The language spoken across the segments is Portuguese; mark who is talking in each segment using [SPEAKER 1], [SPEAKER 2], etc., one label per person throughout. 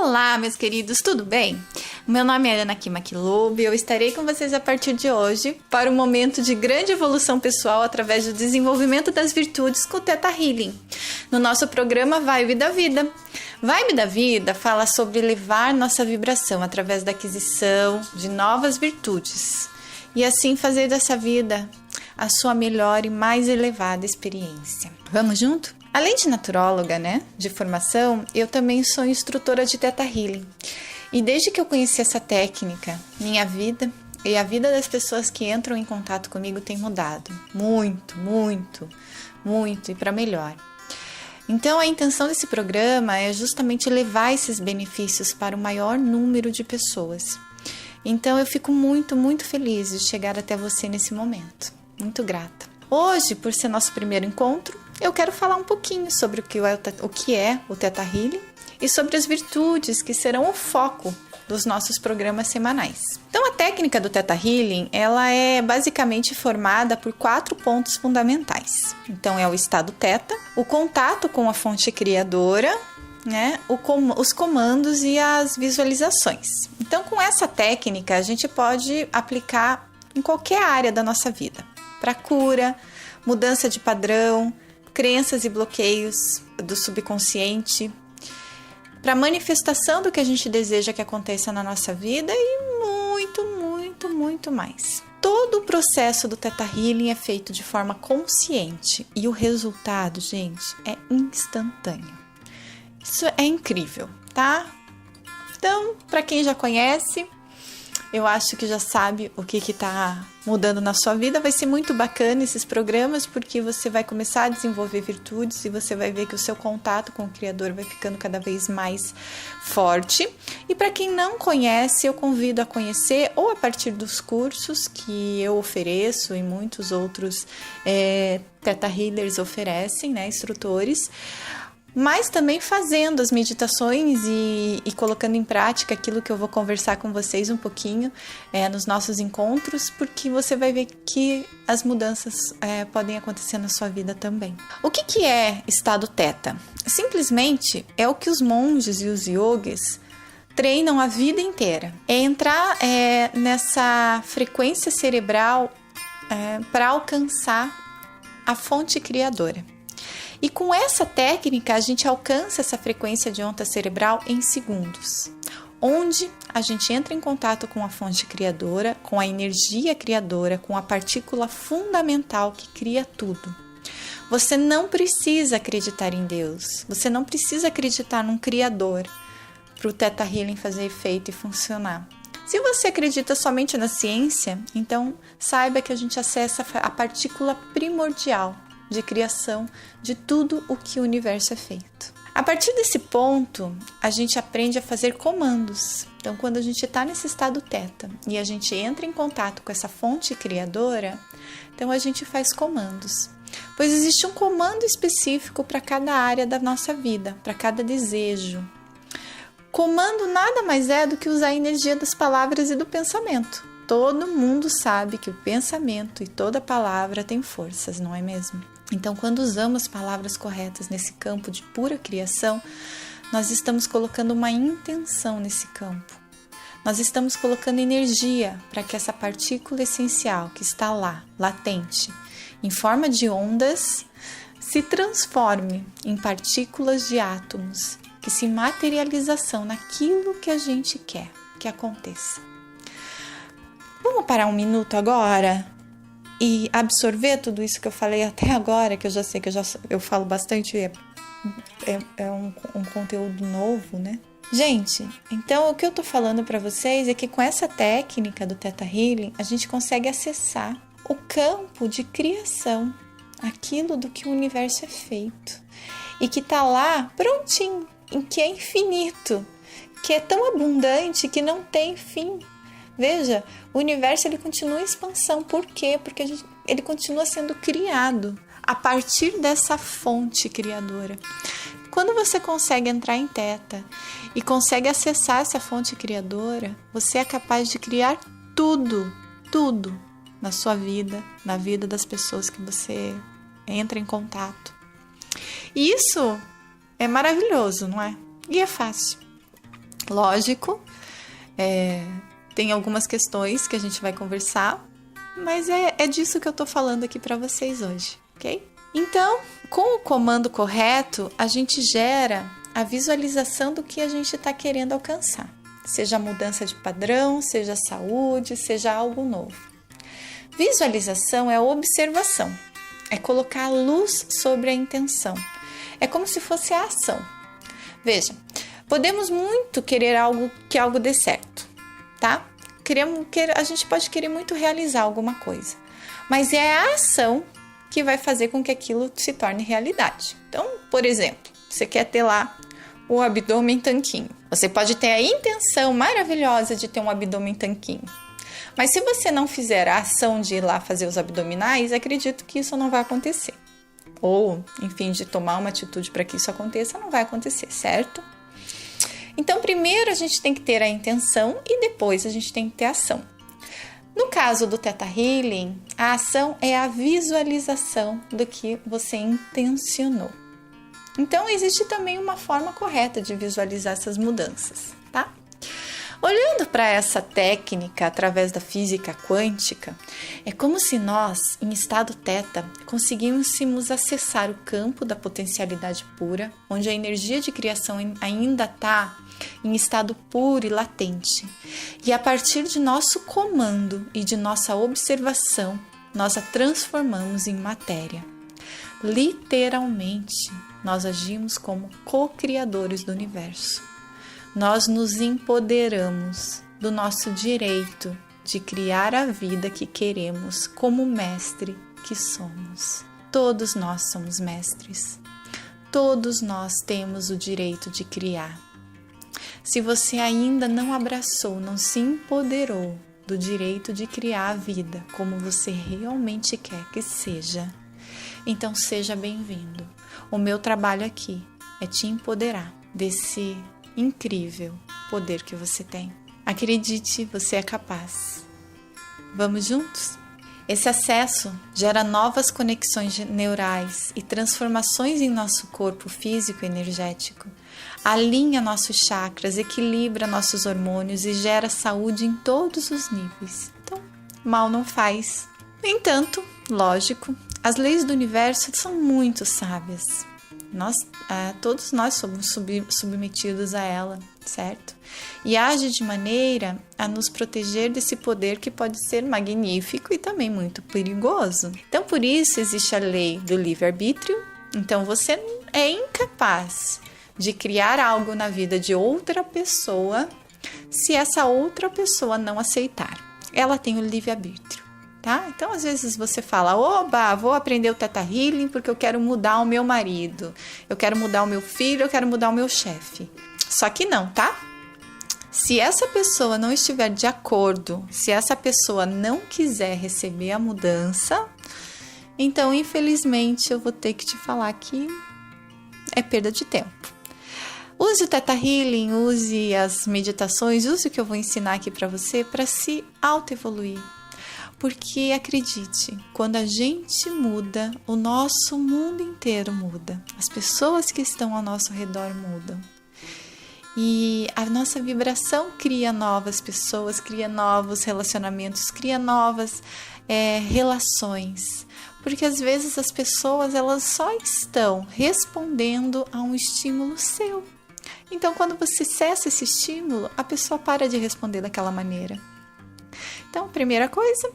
[SPEAKER 1] Olá, meus queridos, tudo bem? Meu nome é Ana Kima Kiloub e eu estarei com vocês a partir de hoje para um momento de grande evolução pessoal através do desenvolvimento das virtudes com o Theta Healing, no nosso programa Vibe da Vida. Vibe da Vida fala sobre elevar nossa vibração através da aquisição de novas virtudes e assim fazer dessa vida a sua melhor e mais elevada experiência. Vamos junto? Além de naturóloga, de formação, eu também sou instrutora de Theta Healing. E desde que eu conheci essa técnica, minha vida e a vida das pessoas que entram em contato comigo tem mudado. Muito, muito, muito e para melhor. Então a intenção desse programa é justamente levar esses benefícios para o maior número de pessoas. Então eu fico muito, muito feliz de chegar até você nesse momento. Muito grata. Hoje, por ser nosso primeiro encontro, eu quero falar um pouquinho sobre o que é o Theta Healing e sobre as virtudes que serão o foco dos nossos programas semanais. Então, a técnica do Theta Healing, ela é basicamente formada por 4 pontos fundamentais. Então, é o estado Theta, o contato com a fonte criadora, os comandos e as visualizações. Então, com essa técnica, a gente pode aplicar em qualquer área da nossa vida. Para cura, mudança de padrão, crenças e bloqueios do subconsciente, para manifestação do que a gente deseja que aconteça na nossa vida e muito, muito, muito mais. Todo o processo do Theta Healing é feito de forma consciente e o resultado, gente, é instantâneo. Isso é incrível, tá? Então, para quem já conhece, eu acho que já sabe o que está mudando na sua vida. Vai ser muito bacana esses programas, porque você vai começar a desenvolver virtudes e você vai ver que o seu contato com o Criador vai ficando cada vez mais forte. E para quem não conhece, eu convido a conhecer ou a partir dos cursos que eu ofereço e muitos outros Theta Healers oferecem, instrutores, mas também fazendo as meditações e colocando em prática aquilo que eu vou conversar com vocês um pouquinho nos nossos encontros, porque você vai ver que as mudanças podem acontecer na sua vida também. O que é estado Theta? Simplesmente é o que os monges e os yogis treinam a vida inteira. É entrar nessa frequência cerebral para alcançar a fonte criadora. E com essa técnica, a gente alcança essa frequência de onda cerebral em segundos, onde a gente entra em contato com a fonte criadora, com a energia criadora, com a partícula fundamental que cria tudo. Você não precisa acreditar em Deus, você não precisa acreditar num Criador para o Theta Healing fazer efeito e funcionar. Se você acredita somente na ciência, então saiba que a gente acessa a partícula primordial de criação de tudo o que o universo é feito. A partir desse ponto, a gente aprende a fazer comandos. Então, quando a gente está nesse estado Theta e a gente entra em contato com essa fonte criadora, então a gente faz comandos. Pois existe um comando específico para cada área da nossa vida, para cada desejo. Comando nada mais é do que usar a energia das palavras e do pensamento. Todo mundo sabe que o pensamento e toda palavra tem forças, não é mesmo? Então, quando usamos palavras corretas nesse campo de pura criação, nós estamos colocando uma intenção nesse campo. Nós estamos colocando energia para que essa partícula essencial que está lá, latente, em forma de ondas, se transforme em partículas de átomos que se materialização naquilo que a gente quer que aconteça. Vamos parar um minuto agora e absorver tudo isso que eu falei até agora, que eu já sei que eu falo bastante, é um conteúdo novo, Gente, então o que eu tô falando para vocês é que com essa técnica do Theta Healing, a gente consegue acessar o campo de criação, aquilo do que o universo é feito, e que tá lá prontinho, que é infinito, que é tão abundante que não tem fim. Veja, o universo ele continua em expansão. Por quê? Porque ele continua sendo criado a partir dessa fonte criadora. Quando você consegue entrar em Theta e consegue acessar essa fonte criadora, você é capaz de criar tudo na sua vida, na vida das pessoas que você entra em contato. E isso é maravilhoso, não é? E é fácil. Lógico, tem algumas questões que a gente vai conversar, mas é disso que eu tô falando aqui para vocês hoje, ok? Então, com o comando correto, a gente gera a visualização do que a gente está querendo alcançar. Seja mudança de padrão, seja saúde, seja algo novo. Visualização é observação, é colocar a luz sobre a intenção. É como se fosse a ação. Veja, podemos muito querer que algo dê certo, tá? A gente pode querer muito realizar alguma coisa, mas é a ação que vai fazer com que aquilo se torne realidade. Então, por exemplo, você quer ter lá o abdômen tanquinho. Você pode ter a intenção maravilhosa de ter um abdômen tanquinho. Mas se você não fizer a ação de ir lá fazer os abdominais, acredito que isso não vai acontecer. Ou, enfim, de tomar uma atitude para que isso aconteça, não vai acontecer, certo? Então, primeiro a gente tem que ter a intenção e depois a gente tem que ter a ação. No caso do Theta Healing, a ação é a visualização do que você intencionou. Então, existe também uma forma correta de visualizar essas mudanças, tá? Olhando para essa técnica através da física quântica, é como se nós, em estado Theta, conseguíssemos acessar o campo da potencialidade pura, onde a energia de criação ainda está em estado puro e latente. E a partir de nosso comando e de nossa observação, nós a transformamos em matéria. Literalmente, nós agimos como co-criadores do universo. Nós nos empoderamos do nosso direito de criar a vida que queremos como mestre que somos. Todos nós somos mestres. Todos nós temos o direito de criar. Se você ainda não abraçou, não se empoderou do direito de criar a vida como você realmente quer que seja, então seja bem-vindo. O meu trabalho aqui é te empoderar desse incrível poder que você tem. Acredite, você é capaz. Vamos juntos? Esse acesso gera novas conexões neurais e transformações em nosso corpo físico e energético. Alinha nossos chakras, equilibra nossos hormônios e gera saúde em todos os níveis. Então, mal não faz. No entanto, lógico, as leis do universo são muito sábias. Todos nós somos submetidos a ela, certo? E age de maneira a nos proteger desse poder que pode ser magnífico e também muito perigoso. Então, por isso existe a lei do livre-arbítrio. Então, você é incapaz de criar algo na vida de outra pessoa se essa outra pessoa não aceitar. Ela tem o livre-arbítrio. Tá? Então, às vezes você fala, oba, vou aprender o Theta Healing porque eu quero mudar o meu marido, eu quero mudar o meu filho, eu quero mudar o meu chefe. Só que não, tá? Se essa pessoa não estiver de acordo, se essa pessoa não quiser receber a mudança, então, infelizmente, eu vou ter que te falar que é perda de tempo. Use o Theta Healing, use as meditações, use o que eu vou ensinar aqui para você para se auto-evoluir. Porque, acredite, quando a gente muda, o nosso mundo inteiro muda. As pessoas que estão ao nosso redor mudam. E a nossa vibração cria novas pessoas, cria novos relacionamentos, cria novas relações. Porque às vezes as pessoas elas só estão respondendo a um estímulo seu. Então, quando você cessa esse estímulo, a pessoa para de responder daquela maneira. Então, primeira coisa,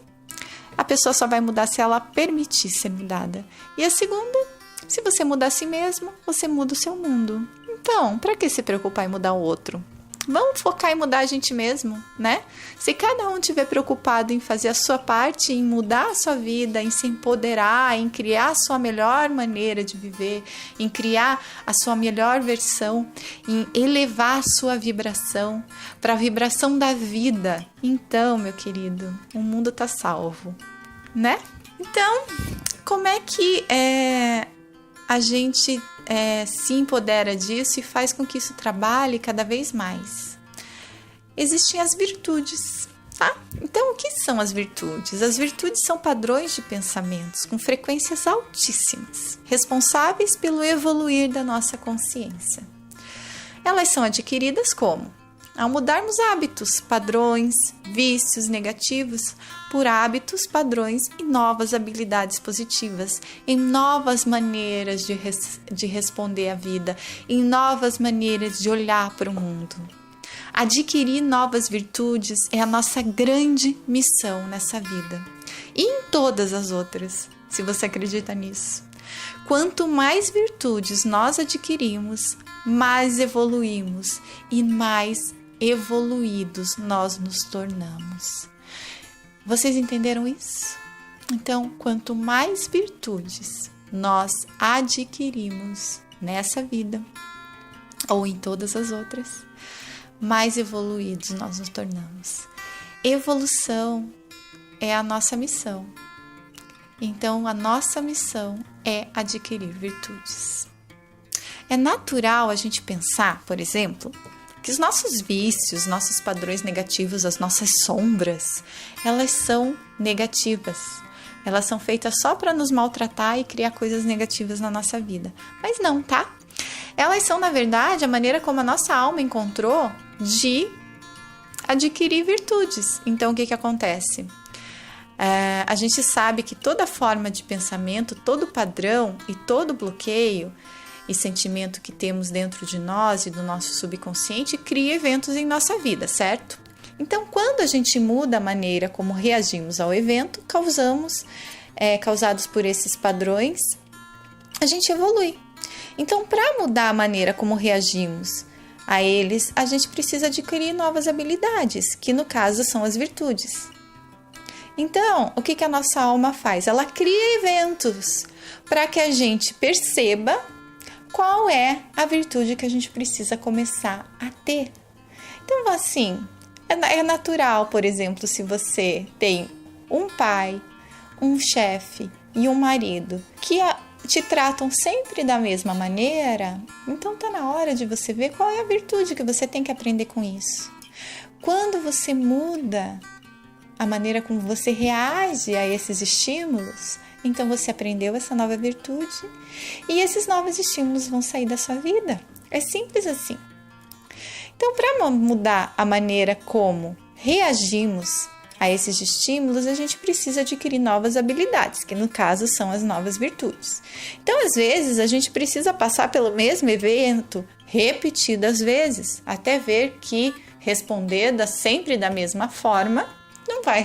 [SPEAKER 1] a pessoa só vai mudar se ela permitir ser mudada. E a segunda, se você mudar a si mesmo, você muda o seu mundo. Então, para que se preocupar em mudar o outro? Vamos focar em mudar a gente mesmo, né? Se cada um estiver preocupado em fazer a sua parte, em mudar a sua vida, em se empoderar, em criar a sua melhor maneira de viver, em criar a sua melhor versão, em elevar a sua vibração para a vibração da vida, então, meu querido, o mundo tá salvo, né? Então, como é que a gente se empodera disso e faz com que isso trabalhe cada vez mais? Existem as virtudes, tá? Então, o que são as virtudes? As virtudes são padrões de pensamentos com frequências altíssimas, responsáveis pelo evoluir da nossa consciência. Elas são adquiridas como? ao mudarmos hábitos, padrões, vícios negativos por hábitos, padrões e novas habilidades positivas, em novas maneiras de responder à vida, em novas maneiras de olhar para o mundo. Adquirir novas virtudes é a nossa grande missão nessa vida e em todas as outras, se você acredita nisso. Quanto mais virtudes nós adquirimos, mais evoluímos e mais evoluídos nós nos tornamos. Vocês entenderam isso? Então, quanto mais virtudes nós adquirimos nessa vida ou em todas as outras, mais evoluídos nós nos tornamos. Evolução é a nossa missão. Então, a nossa missão é adquirir virtudes. É natural a gente pensar, por exemplo, que os nossos vícios, nossos padrões negativos, as nossas sombras, elas são negativas. Elas são feitas só para nos maltratar e criar coisas negativas na nossa vida. Mas não, tá? Elas são, na verdade, a maneira como a nossa alma encontrou de adquirir virtudes. Então, o que acontece? A gente sabe que toda forma de pensamento, todo padrão e todo bloqueio e sentimento que temos dentro de nós e do nosso subconsciente cria eventos em nossa vida, certo? Então, quando a gente muda a maneira como reagimos ao evento, causados por esses padrões, a gente evolui. Então, para mudar a maneira como reagimos a eles, a gente precisa adquirir novas habilidades, que no caso são as virtudes. Então, o que a nossa alma faz? Ela cria eventos para que a gente perceba qual é a virtude que a gente precisa começar a ter. Então, assim, é natural, por exemplo, se você tem um pai, um chefe e um marido que te tratam sempre da mesma maneira, então tá na hora de você ver qual é a virtude que você tem que aprender com isso. Quando você muda a maneira como você reage a esses estímulos, então você aprendeu essa nova virtude e esses novos estímulos vão sair da sua vida. É simples assim. Então, para mudar a maneira como reagimos a esses estímulos, a gente precisa adquirir novas habilidades, que no caso são as novas virtudes. Então, às vezes, a gente precisa passar pelo mesmo evento repetidas vezes, até ver que responder sempre da mesma forma não vai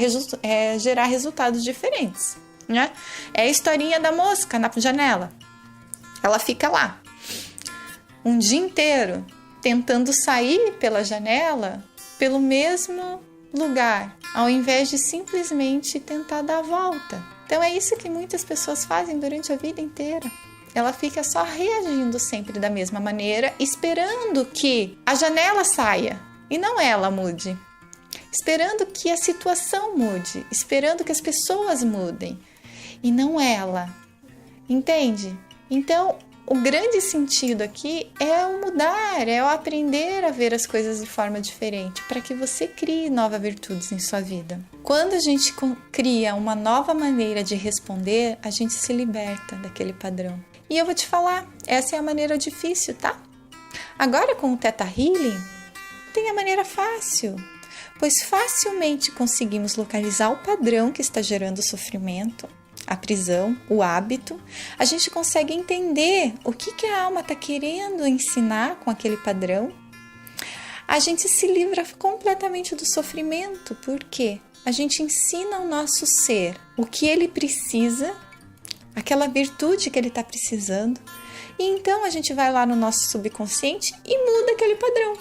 [SPEAKER 1] gerar resultados diferentes, né? É a historinha da mosca na janela. Ela fica lá um dia inteiro tentando sair pela janela pelo mesmo lugar, ao invés de simplesmente tentar dar a volta. Então é isso que muitas pessoas fazem durante a vida inteira. Ela fica só reagindo sempre da mesma maneira, esperando que a janela saia e não ela mude. Esperando que a situação mude, esperando que as pessoas mudem e não ela. Entende? Então, o grande sentido aqui é o mudar, é o aprender a ver as coisas de forma diferente, para que você crie novas virtudes em sua vida. Quando a gente cria uma nova maneira de responder, a gente se liberta daquele padrão. E eu vou te falar, essa é a maneira difícil, tá? Agora com o Theta Healing, tem a maneira fácil, pois facilmente conseguimos localizar o padrão que está gerando sofrimento, a prisão, o hábito. A gente consegue entender o que a alma está querendo ensinar com aquele padrão. A gente se livra completamente do sofrimento, porque a gente ensina ao nosso ser o que ele precisa, aquela virtude que ele está precisando, e então a gente vai lá no nosso subconsciente e muda aquele padrão.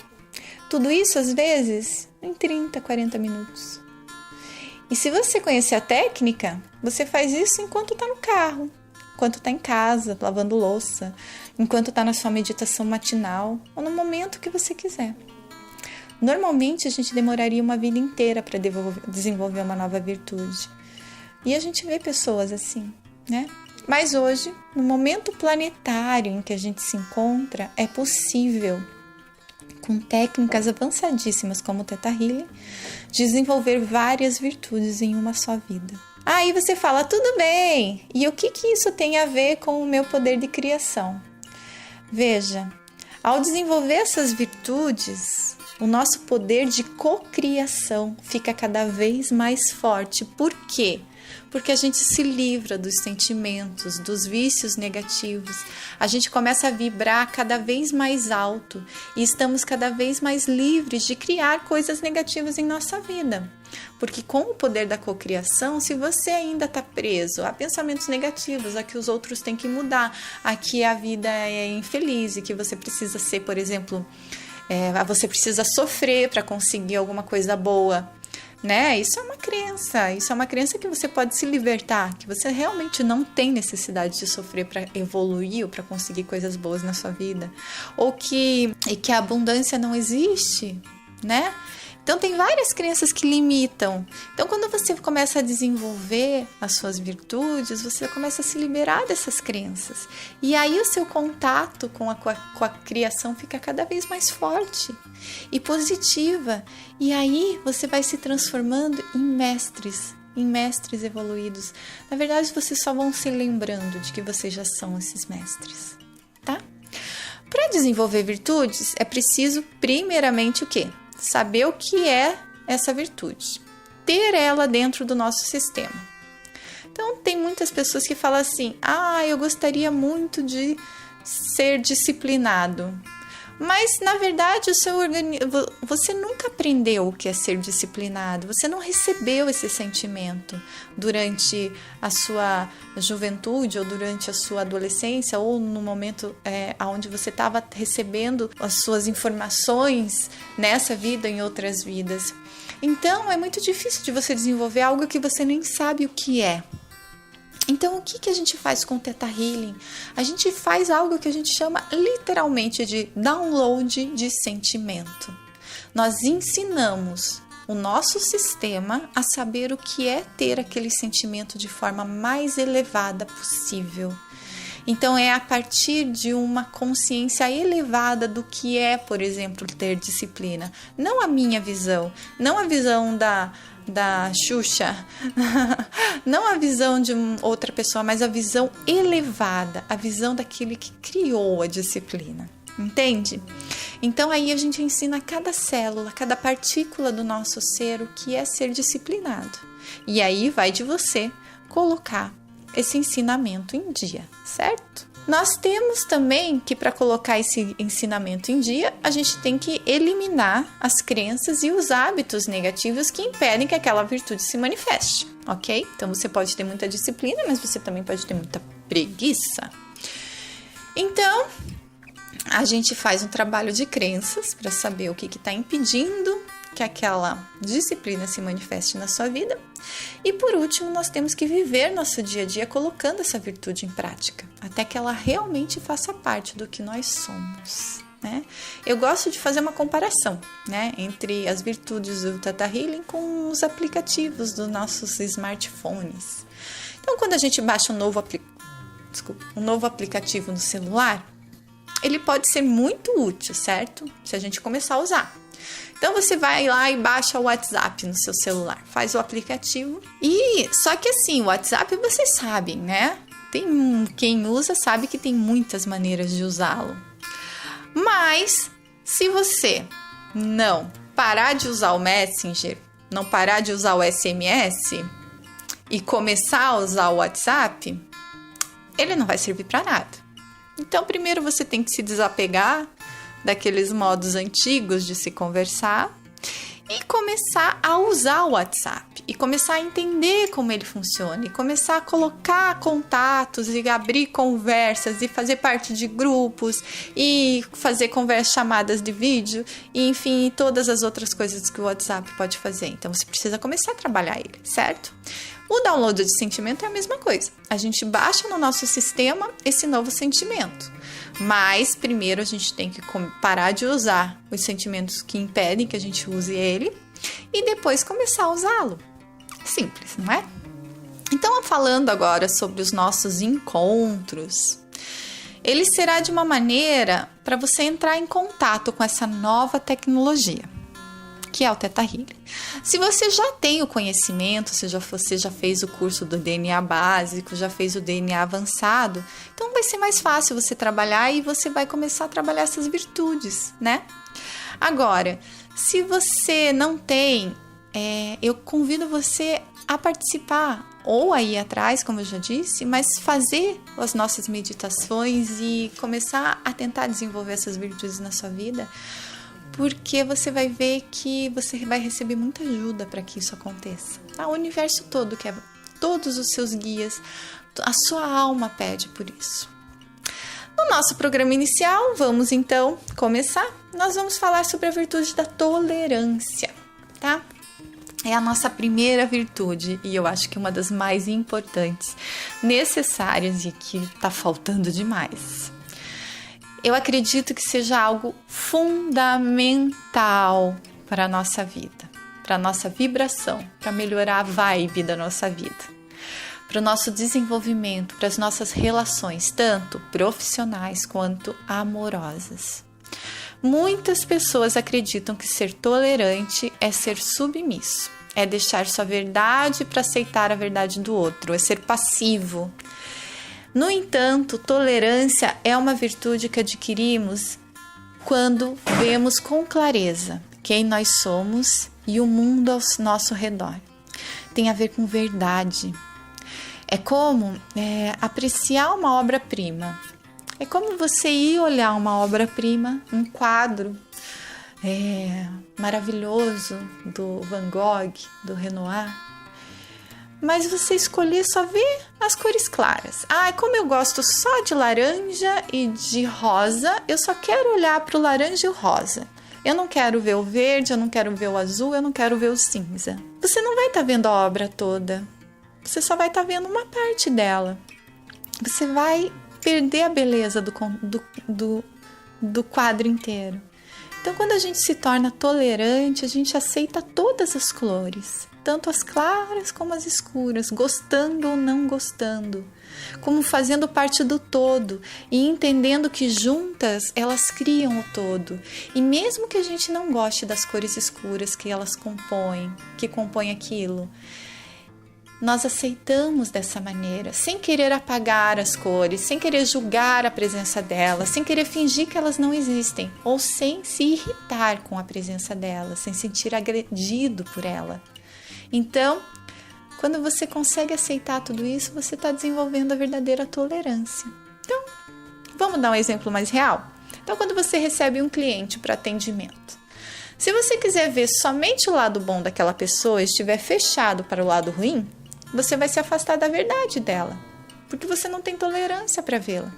[SPEAKER 1] Tudo isso, às vezes, em 30, 40 minutos. E se você conhecer a técnica, você faz isso enquanto está no carro, enquanto está em casa, lavando louça, enquanto está na sua meditação matinal ou no momento que você quiser. Normalmente, a gente demoraria uma vida inteira para desenvolver uma nova virtude. E a gente vê pessoas assim, né? Mas hoje, no momento planetário em que a gente se encontra, é possível, com técnicas avançadíssimas como o Theta Healing, desenvolver várias virtudes em uma só vida. Aí você fala, tudo bem, e o que isso tem a ver com o meu poder de criação? Veja, ao desenvolver essas virtudes, o nosso poder de cocriação fica cada vez mais forte. Por quê? Porque a gente se livra dos sentimentos, dos vícios negativos. A gente começa a vibrar cada vez mais alto e estamos cada vez mais livres de criar coisas negativas em nossa vida. Porque com o poder da cocriação, se você ainda está preso a pensamentos negativos, a que os outros têm que mudar, a que a vida é infeliz e que você precisa ser, por exemplo, você precisa sofrer para conseguir alguma coisa boa, né? Isso é uma crença que você pode se libertar, que você realmente não tem necessidade de sofrer para evoluir ou para conseguir coisas boas na sua vida, ou que a abundância não existe, né? Então, tem várias crenças que limitam. Então, quando você começa a desenvolver as suas virtudes, você começa a se liberar dessas crenças. E aí, o seu contato com a criação fica cada vez mais forte e positiva. E aí, você vai se transformando em mestres evoluídos. Na verdade, vocês só vão se lembrando de que vocês já são esses mestres, tá? Para desenvolver virtudes, é preciso, primeiramente, o quê? Saber o que é essa virtude, ter ela dentro do nosso sistema. Então, tem muitas pessoas que falam assim: eu gostaria muito de ser disciplinado. Mas, na verdade, você nunca aprendeu o que é ser disciplinado, você não recebeu esse sentimento durante a sua juventude ou durante a sua adolescência ou no momento onde você estava recebendo as suas informações nessa vida ou em outras vidas. Então, é muito difícil de você desenvolver algo que você nem sabe o que é. Então, o que a gente faz com o Theta Healing? A gente faz algo que a gente chama literalmente de download de sentimento. Nós ensinamos o nosso sistema a saber o que é ter aquele sentimento de forma mais elevada possível. Então, é a partir de uma consciência elevada do que é, por exemplo, ter disciplina. Não a minha visão, não a visão da Xuxa, não a visão de outra pessoa, mas a visão elevada, a visão daquele que criou a disciplina, entende? Então aí a gente ensina a cada célula, cada partícula do nosso ser o que é ser disciplinado. E aí vai de você colocar esse ensinamento em dia, certo? Nós temos também que, para colocar esse ensinamento em dia, a gente tem que eliminar as crenças e os hábitos negativos que impedem que aquela virtude se manifeste, ok? Então, você pode ter muita disciplina, mas você também pode ter muita preguiça. Então, a gente faz um trabalho de crenças para saber o que está impedindo que aquela disciplina se manifeste na sua vida. E por último, nós temos que viver nosso dia a dia colocando essa virtude em prática, até que ela realmente faça parte do que nós somos, né? Eu gosto de fazer uma comparação, né, entre as virtudes do Theta Healing com os aplicativos dos nossos smartphones. Então, quando a gente baixa um novo aplicativo no celular, ele pode ser muito útil, certo? Se a gente começar a usar. Então, você vai lá e baixa o WhatsApp no seu celular, faz o aplicativo. Só que assim, o WhatsApp vocês sabem, né? Quem usa sabe que tem muitas maneiras de usá-lo. Mas, se você não parar de usar o Messenger, não parar de usar o SMS e começar a usar o WhatsApp, ele não vai servir para nada. Então, primeiro você tem que se desapegar daqueles modos antigos de se conversar e começar a usar o WhatsApp e começar a entender como ele funciona e começar a colocar contatos e abrir conversas e fazer parte de grupos e fazer chamadas de vídeo e enfim, todas as outras coisas que o WhatsApp pode fazer. Então, você precisa começar a trabalhar ele, certo? O download de sentimento é a mesma coisa. A gente baixa no nosso sistema esse novo sentimento. Mas, primeiro, a gente tem que parar de usar os sentimentos que impedem que a gente use ele e depois começar a usá-lo. Simples, não é? Então, falando agora sobre os nossos encontros, ele será de uma maneira para você entrar em contato com essa nova tecnologia, que é o Theta Healing. Se você já tem o conhecimento, se você já fez o curso do DNA básico, já fez o DNA avançado, então vai ser mais fácil você trabalhar e você vai começar a trabalhar essas virtudes, né? Agora, Se você não tem, eu convido você a participar ou a ir atrás, como eu já disse, mas fazer as nossas meditações e começar a tentar desenvolver essas virtudes na sua vida, porque você vai ver que você vai receber muita ajuda para que isso aconteça. O universo todo quer, todos os seus guias, a sua alma pede por isso. No nosso programa inicial, vamos então começar. Nós vamos falar sobre a virtude da tolerância, tá? É a nossa primeira virtude e eu acho que uma das mais importantes, necessárias e que está faltando demais. Eu acredito que seja algo fundamental para a nossa vida, para a nossa vibração, para melhorar a vibe da nossa vida, para o nosso desenvolvimento, para as nossas relações, tanto profissionais quanto amorosas. Muitas pessoas acreditam que ser tolerante é ser submisso, é deixar sua verdade para aceitar a verdade do outro, é ser passivo. No entanto, tolerância é uma virtude que adquirimos quando vemos com clareza quem nós somos e o mundo ao nosso redor. Tem a ver com verdade. É como apreciar uma obra-prima. É como você ir olhar uma obra-prima, um quadro maravilhoso do Van Gogh, do Renoir, mas você escolher só ver as cores claras. Como eu gosto só de laranja e de rosa, eu só quero olhar para o laranja e o rosa. Eu não quero ver o verde, eu não quero ver o azul, eu não quero ver o cinza. Você não vai estar vendo a obra toda. Você só vai estar vendo uma parte dela. Você vai perder a beleza do quadro inteiro. Então, quando a gente se torna tolerante, a gente aceita todas as cores, tanto as claras como as escuras, gostando ou não gostando, como fazendo parte do todo e entendendo que juntas elas criam o todo. E mesmo que a gente não goste das cores escuras que elas compõem, que compõem aquilo, nós aceitamos dessa maneira, sem querer apagar as cores, sem querer julgar a presença delas, sem querer fingir que elas não existem, ou sem se irritar com a presença delas, sem sentir agredido por ela. Então, quando você consegue aceitar tudo isso, você está desenvolvendo a verdadeira tolerância. Então, vamos dar um exemplo mais real? Então, quando você recebe um cliente para atendimento, se você quiser ver somente o lado bom daquela pessoa e estiver fechado para o lado ruim, você vai se afastar da verdade dela, porque você não tem tolerância para vê-la.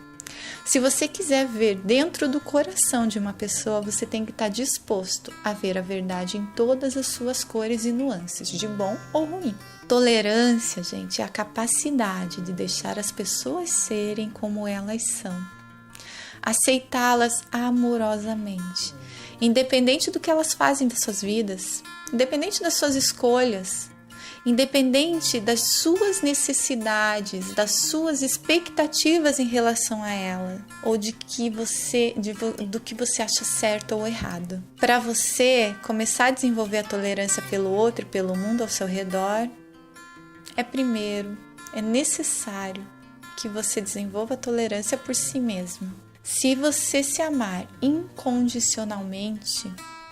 [SPEAKER 1] Se você quiser ver dentro do coração de uma pessoa, você tem que estar disposto a ver a verdade em todas as suas cores e nuances, de bom ou ruim. Tolerância, gente, é a capacidade de deixar as pessoas serem como elas são. Aceitá-las amorosamente, independente do que elas fazem das suas vidas, independente das suas escolhas, independente das suas necessidades, das suas expectativas em relação a ela, ou do que você acha certo ou errado. Para você começar a desenvolver a tolerância pelo outro e pelo mundo ao seu redor, é necessário que você desenvolva a tolerância por si mesmo. Se você se amar incondicionalmente,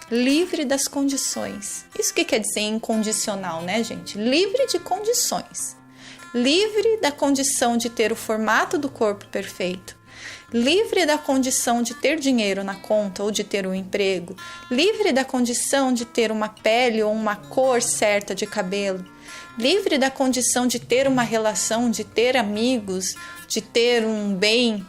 [SPEAKER 1] livre das condições. Isso que quer dizer incondicional, né, gente? Livre de condições. Livre da condição de ter o formato do corpo perfeito. Livre da condição de ter dinheiro na conta ou de ter um emprego. Livre da condição de ter uma pele ou uma cor certa de cabelo. Livre da condição de ter uma relação, de ter amigos, de ter um bem.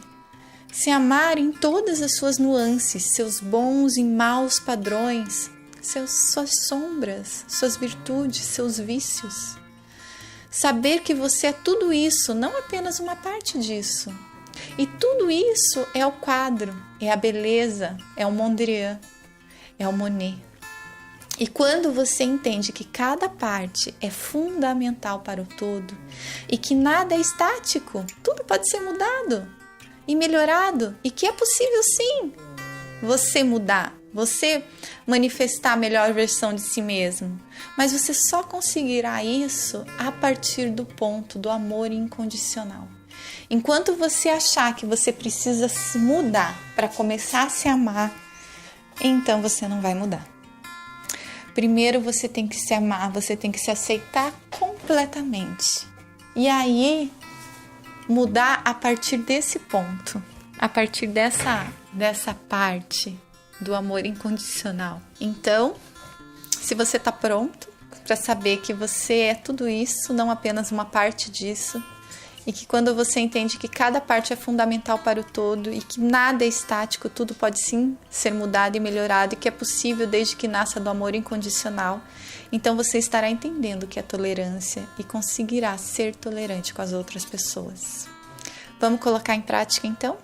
[SPEAKER 1] Se amar em todas as suas nuances, seus bons e maus padrões, suas sombras, suas virtudes, seus vícios. Saber que você é tudo isso, não apenas uma parte disso. E tudo isso é o quadro, é a beleza, é o Mondrian, é o Monet. E quando você entende que cada parte é fundamental para o todo e que nada é estático, tudo pode ser mudado e melhorado, e que é possível sim você mudar, você manifestar a melhor versão de si mesmo, mas você só conseguirá isso a partir do ponto do amor incondicional. Enquanto você achar que você precisa se mudar para começar a se amar, então você não vai mudar. Primeiro você tem que se amar, você tem que se aceitar completamente. E aí, mudar a partir desse ponto, a partir dessa parte do amor incondicional. Então, se você está pronto para saber que você é tudo isso, não apenas uma parte disso, e que quando você entende que cada parte é fundamental para o todo e que nada é estático, tudo pode sim ser mudado e melhorado e que é possível desde que nasça do amor incondicional, então você estará entendendo o que é tolerância e conseguirá ser tolerante com as outras pessoas. Vamos colocar em prática então?